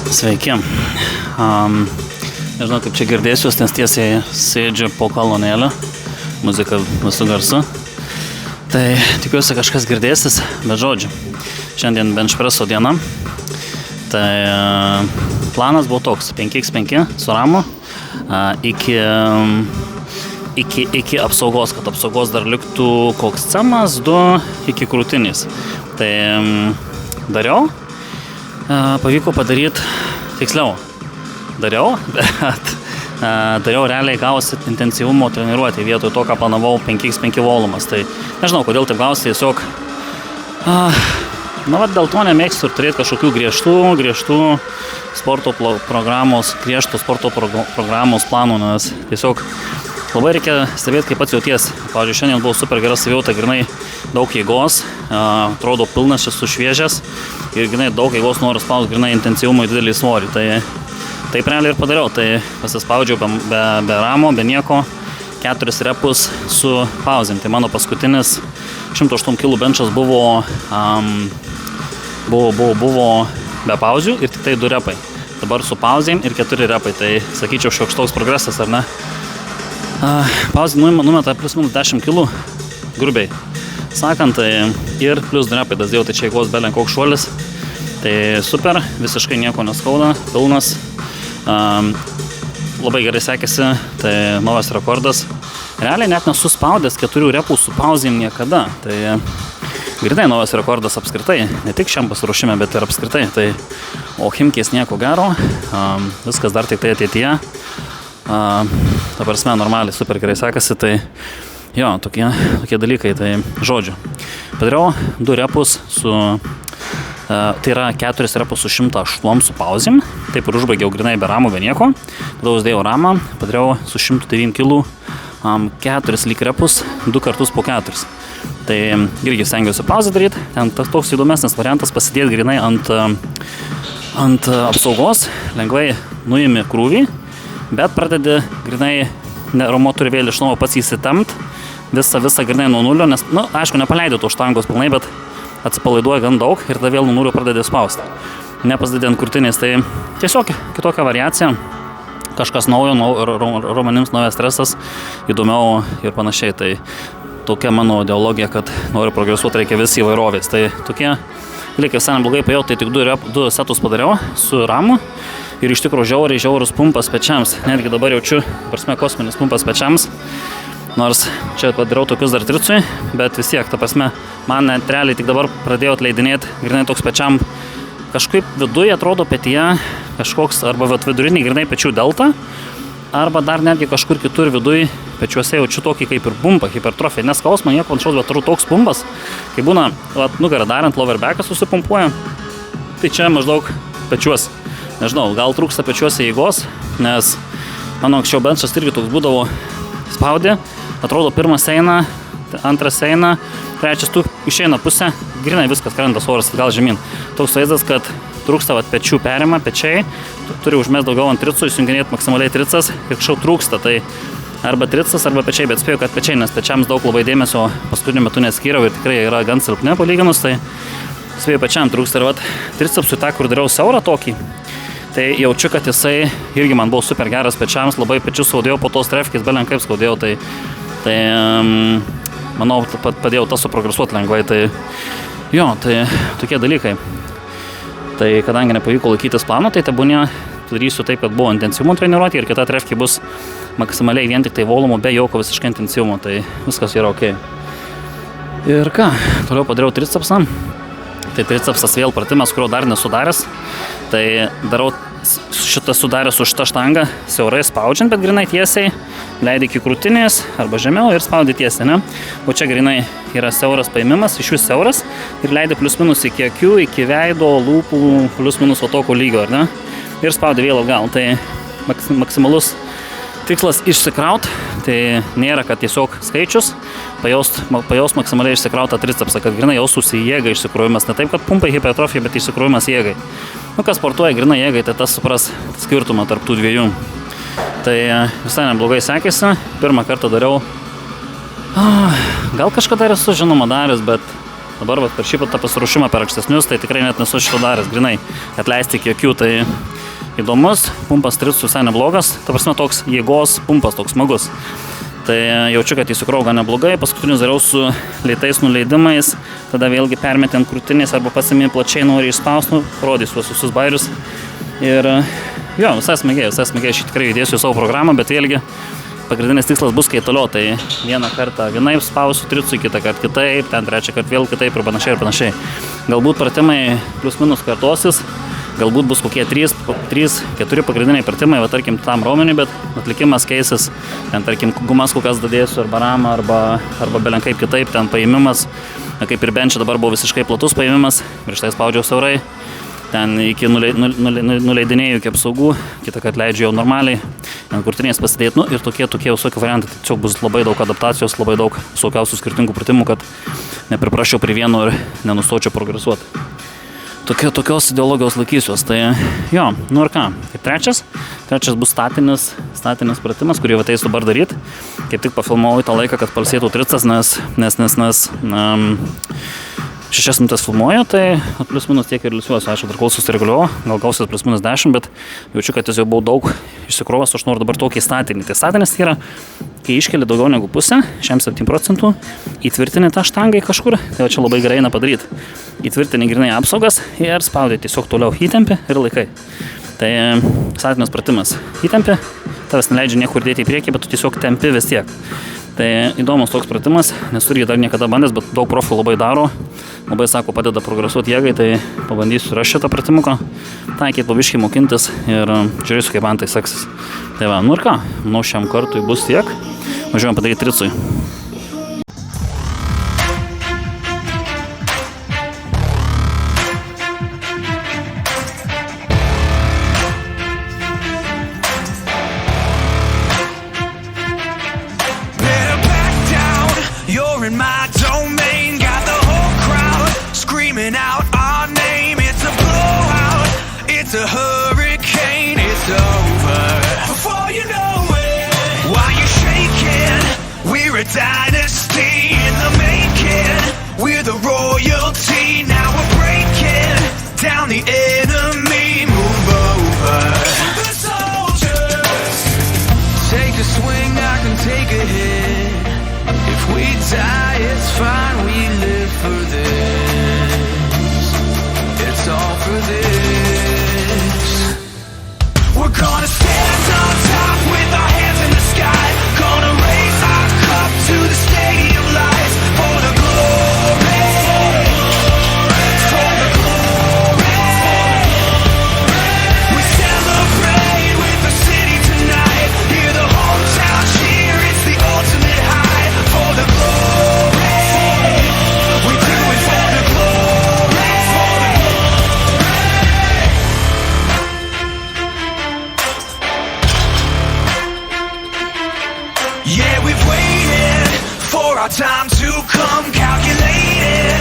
Sveiki. Nežinau, kaip čia girdėsiuos, nes tiesiai sėdžiu po kolonėlę. Muzika visų garsu. Tai tikiuosi kažkas girdėsis, bet žodžiu. Šiandien benchpresso diena. Tai planas buvo toks, 5x5 su ramu iki apsaugos, kad apsaugos dar liktų koks cemas, 2 iki krūtinės. Tai dariau. Pavyko padaryti, tiksliau, dariau, bet dariau realiai gausi intensyvumo treniruotę vietoj to, ką planavau 5x5 volumas. Tai nežinau, kodėl taip gausi, tiesiog, dėl to nemėgstu ir turėti kažkokių griežtų sporto programos, programos planų, nes tiesiog labai reikia stebėti, kaip pats jauties. Pavyzdžiui, šiandien buvo super gera savijauta, grinai daug jėgos, atrodo pilnas, esu šviežias ir grinai daug jėgos noriu spausti, grinai intensyvumui didelį svorį. Tai taip realiai ir padariau, tai pasispaudžiau be ramo, be nieko, 4 repus su pauzėm. Tai mano paskutinis 108 kg benčas buvo be pauzių ir tik tai 2 repai. Dabar su pauzėm ir 4 repai, tai sakyčiau šioks toks progresas, ar ne? Pauzė numeta plus minus 10 kg, grubiai sakant, tai ir plus 2 repai, dasdėjau, tai čia jėgos belen koks šuolis. Tai super, visiškai nieko neskauda, pilnas. Labai gerai sekėsi, tai naujas rekordas. Realiai net nesuspaudęs 4 repų su pauzėm niekada. Tai grinai naujas rekordas apskritai, ne tik šiam pasiruošime, bet ir apskritai. Tai, o Chimkės nieko gero, viskas dar tik tai ateityje. Ta prasme, normaliai, super gerai sekasi, tai jo, tokie dalykai, tai žodžiu. Padariau 2 repus su, tai yra 4 repus su 108 su pauzėm, taip ir užbaigiau grinai be ramų, be nieko. Tada uždėjau ramą, padariau su 109 kg 4 lyg repus, 2 kartus po 4. Tai irgi stengiausi pauzę daryti, ten toks įdomesnis variantas pasidėti grinai ant apsaugos, lengvai nuimi krūvį, bet pradedi grinai, raumo turi vėl iš naujo pats įsitempt, visą grinai nuo nulio, nes, aišku, nepaleidau to štangos pilnai, bet atsipalaiduoja gan daug ir tada vėl nuo nulio pradedi spausti. Nepasidedi ant krūtinės, tai tiesiog kitokia variacija, kažkas naujo, raumenims naujas stresas, įdomiau ir panašiai. Tai tokia mano ideologija, kad noriu progresuoti, reikia visi įvairovės. Tai tokie dalykai visai neblogai pajau, tai tik 2 setus padariau su ramu. Ir iš tikrųjų žiaurus pumpas pečiams. Netgi dabar jaučiu, prasme, kosminis pumpas pečiams. Nors čia padariau tokius dar tricui, bet vis tiek, ta prasme, man net realiai tik dabar pradėjau atleidinėti, grinai toks pečiam. Kažkaip viduje atrodo petyje kažkoks, arba vidurinį grinai pečių delta, arba dar netgi kažkur kitur viduj pečiuose jaučiu tokį kaip ir pumpą, hipertrofiją. Neskausmą, nieko panašaus, bet toks pumpas, kai būna nugarą darant, lower backas susipumpuoja, tai čia maždaug pečiuos. Nežinau, gal trūksta pečiuose jėgos, nes mano anksčiau benčas irgi toks būdavo spaudė, atrodo pirmas eina, antras eina, trečias tu išeina pusę, grinai viskas krenta oras gal žemyn. Toks vaizdas, kad trūksta pečių perima, pečiai, turi užmest daugiau ant tricų, įsijunginėti maksimaliai tricas ir kažkaip trūksta, tai arba tricas, arba pečiai, bet spėjau, kad pečiai, nes pečiams daug labai dėmesio paskutiniu metu neskyriau ir tikrai yra gan silpni palyginus, tai spėjau pečiam trūksta ir tricepsui tą, kur dariau siaurą tokį. Tai jaučiu, kad jisai irgi man buvo super geras pečiams, labai pečius skaudėjau, po tos trefkės belen kaip skaudėjau, tai manau, padėjau tą suprogresuoti lengvai, tai jo, tai tokie dalykai. Tai kadangi nepavyko laikytis plano, tai tebūnė, darysiu taip, kad buvo intensyvumo treniruotė ir kita trefkė bus maksimaliai vien tik tai volumo, be jokio visiškai intensyvumo, tai viskas yra ok. Ir ką, toliau padariau tricepsą. Tai tricepsas vėl pratimas, kurio dar nesudaręs. Tai darau šitą sudaręs už šitą štangą, siaurai spaudžiant, bet grinai tiesiai, leidai iki krūtinės arba žemiau ir spaudai tiesiai, ne? O čia grinai yra siauras paėmimas, iš vis siauras ir leidai plius minus iki akių, iki veido, lūpų, plius minus tokio lygio, ar ne? Ir spaudai vėl atgal. Tai maksimalus tikslas išsikraut, tai nėra, kad tiesiog skaičius, pajaust maksimaliai išsikrautą tricepsą, kad grinai jaustųsi jėga išsikrovimas, ne taip, kad pumpai hipertrofija, bet išsikrovimas jėgai. Kas sportuoja grinai jėgai, tai tas supras skirtumą tarp tų dviejų. Tai visai neblogai sekėsi, pirmą kartą dariau, gal kažkada esu žinoma daręs, bet dabar per šį tą pasiruošimą per ankstesnius, tai tikrai net nesu šito daręs, grinai atleisti iki akių, tai įdomus, pumpas tricų visai neblogas, ta prasme toks jėgos pumpas, toks smagus. Tai jaučiu, kad įsikrau gan neblogai, paskutinius dariau su lėtais nuleidimais, tada vėlgi permetė ant krūtinės arba pasimi plačiai nori išspausnu, rodysiu visus bairius. Ir jo, visai smagiai, aš tikrai įdėsiu savo programą, bet vėlgi pagrindinis tikslas bus kaitalioti. Tai vieną kartą vienaip spausiu tricų, kitą kartą kitaip, ten trečią kartą vėl kitaip ir panašiai. Galbūt pratimai plius minus kartosis. Galbūt bus kokie 3-4 pagrindiniai pratimai, va tarkim tam raumeniui, bet atlikimas keisis, ten tarkim gumas kokias dadėsiu, arba ramą, arba belenkaip kitaip, ten paėmimas, kaip ir benčio dabar buvo visiškai platus paėmimas, prieš tai spaudžiau siaurai, ten iki nuleidinėjų iki apsaugų, kitą kartą leidžiu jau normaliai, ant krūtinės pasidėti, ir tokie visokie variantai, tiesiog bus labai daug adaptacijos, labai daug visokiausių skirtingų pratimų, kad nepriprašiau prie vieno ir nenustočiau progresuoti. Tokios ideologijos laikysiuos, tai jo, ir ką, kaip trečias bus statinis pratimas, kurį ateis dabar daryti, kaip tik pafilmavau į tą laiką, kad palsėtų tricas, nes 6 minutės filmuoju, tai plius minus tiek ir liusiuosiu, aišku, dar kol susireguliuoju, gal gausiu plius minus 10, bet jaučiu, kad jis jau buvo daug išsikrovęs, aš noriu dabar tokį statinį. Tai statinis yra, kai iškeli daugiau negu pusę, 7%, įtvirtini tą štangą kažkur, tai čia labai gerai eina padaryti. Įtvirtini grinai apsaugas ir spaudai tiesiog toliau įtempi ir laikai. Tai statinis pratimas įtempi, tavęs neleidžia niekur dėti į priekį, bet tu tiesiog tempi vis tiek. Tai įdomus toks pratimas, nesu irgi dar niekada bandęs, bet daug profų labai daro, labai sako padeda progresuoti jėgai, tai pabandysiu surasti šitą pratimuką, taikyti pabiškai mokintis ir žiūrėsiu, kaip man tai seksis. Tai va, ir ką, manau šiam kartui bus tiek, važiuojam padaryti tricui. In my domain, got the whole crowd screaming out our name. It's a blowout, it's a hurricane, it's over before you know it. While you're shaking, we're a dynasty in the making. We're the royalty, now we're breaking down the enemy. Move over, the soldiers. Take a swing, I can take a hit. If we die, it's fine, we live for this. It's all for this. We're gonna stand on top with our hands in the sky. Gonna raise our cup to the stadium lights. For the glory, for the glory. We celebrate with the city tonight. Hear the hometown cheer, it's the ultimate high. For the glory, we do it for the glory. Yeah, we've waited for our time to come, calculated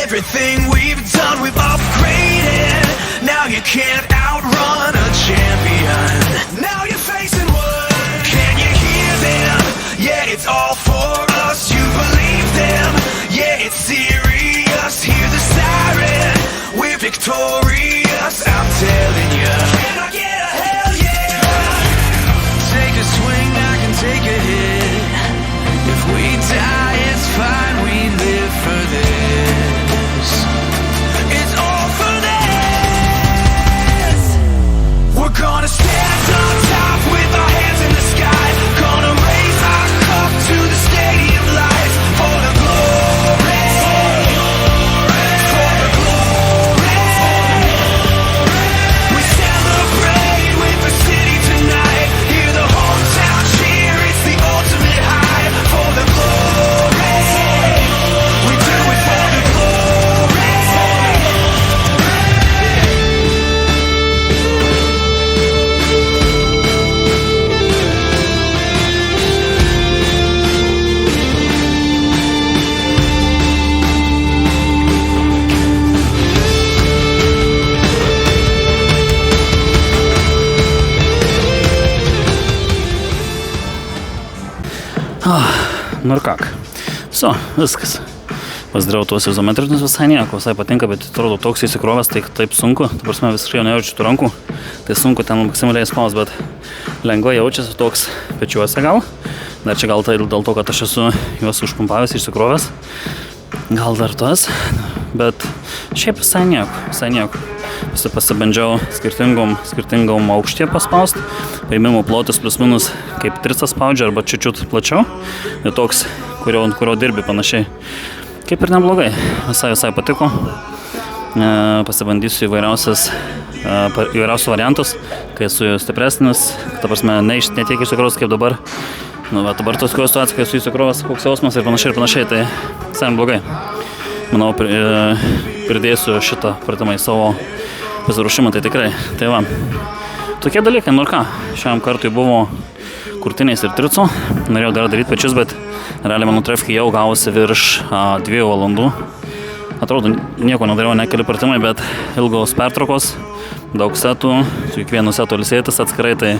everything we've done, we've upgraded. Now you can't outrun a champion. Now you're facing one. Can you hear them? Yeah, it's all for us. You believe them? Yeah, it's serious. Hear the siren. We're victorious. I'm telling you. Can I get a hell yeah? Take a swing, I can take a hit. If we die, it's fine. We live for this. It's all for this. We're gonna stand on top with our hands in the sky. Gonna raise our cup to the stadium lights. For the glory, for the glory. We celebrate with the city tonight. Hear the hometown cheer, it's the ultimate high. For the glory, we do it for the glory. Ir ką. Viskas. Pasidariau tuos izometrinius visai nieko, visai patinka, bet atrodo toks įsikrovęs, tai taip sunku. Ta prasme, visiškai nejaučiu tų rankų, tai sunku ten maksimaliai spaus, bet lengvai jaučiasi toks pečiuose gal. Dar čia gal tai dėl to, kad aš esu juos užpumpavęs, išsikrovęs. Gal dar tas, bet šiaip visai nieko. Pasibandžiau skirtingom aukštyje paspaust. Paėmimo plotis plus minus kaip tricas spaudžia arba čiučiut plačiau. Ir toks, kurio dirbi panašiai. Kaip ir neblogai, visai patiko. Pasibandysiu įvairiausius variantus, kai esu stipresnis, ta prasme, ne tiek išsikrovęs kaip dabar. Nu, bet dabar tos situacija, kai esu įsikrovęs, koks jausmas ir panašiai, tai visai neblogai. Manau, pridėsiu šitą pratimą į savo pasiruošimą, tai tikrai. Tai va, tokie dalykai, nu ir ką, šiam kartui buvo krūtinės ir trico. Norėjau dar daryti pečius, bet realiai mano trefkė jau gavosi virš 2 valandų. Atrodo, nieko nedariau, ne keli pratimai, bet ilgos pertraukos, daug setų, su kiekvienu setu ilsėtis atskirai, tai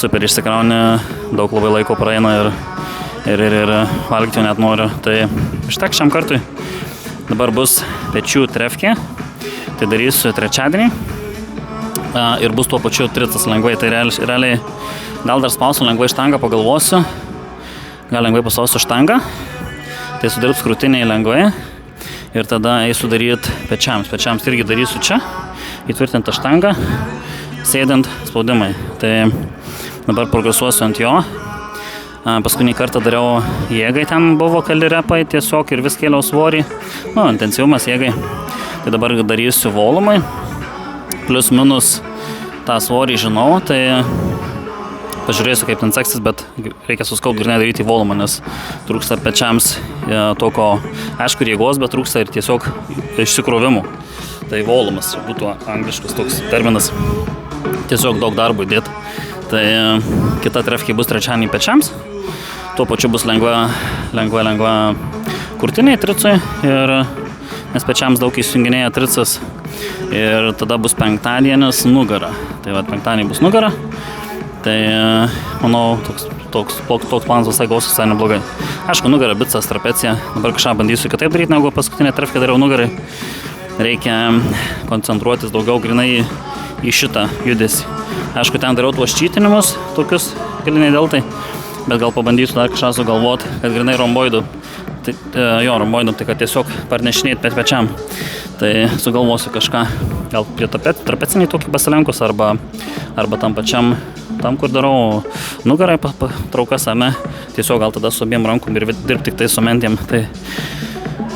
super išsikrauni, daug labai laiko praeina ir valgyti jau net noriu. Tai ištek šiam kartui. Dabar bus pečių trefkė, tai darysiu trečiadienį ir bus tuo pačiu tricas lengvai, tai realiai gal dar spausiu lengvai štangą, pagalvosiu, gal lengvai paspausiu štangą, tai sudirbs krūtiniai lengvai ir tada eisiu daryti pečiams irgi darysiu čia, įtvirtintą štangą, sėdint spaudimai, tai dabar progresuosiu ant jo. Paskutinį kartą dariau jėgai, ten buvo keli repai tiesiog ir vis kėliau svorį, intensyvumas jėgai, tai dabar darysiu volumai, plus minus tą svorį žinau, tai pažiūrėsiu kaip ten seksis, bet reikia suskaupt grinai daryti volumą, nes trūksta pečiams tokio, aišku, jėgos, bet trūksta ir tiesiog išsikrovimų, tai volumas, būtų angliškas toks terminas, tiesiog daug darbo įdėti. Tai kita trefkė bus trečiadienį pečiams, tuo pačiu bus lengva krūtiniai tricui, nes pečiams daug įsijunginėja tricas, ir tada bus penktadienis nugara. Tai va, penktadienį bus nugara, tai manau, toks planas visai gausis, visai neblogai. Aišku, nugara, bicas, trapecija, dabar kažką bandysiu kitaip daryti, negu paskutinę trefkę dariau nugarai. Reikia koncentruotis daugiau grinai į šitą judesį. Aišku, ten dariau tuos čytinimus, tokius galiniai deltai, bet gal pabandysiu dar kažką sugalvoti, kad grinai romboidų, tai kad tiesiog parnešinėti pečiam. Tai sugalvosiu kažką, gal prie trapeciniai tokį pasilenkus, arba tam pačiam, tam kur darau nugarai traukas, tiesiog gal tada su abiem rankom ir dirbti tik tai su mentėm. Tai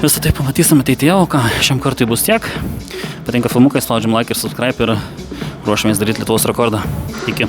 visą tai pamatysime ateityje, o ką, šiam kartui bus tiek. Patinka filmukai, spaudžiam like ir subscribe ir ruošiamės daryti Lietuvos rekordą. Iki.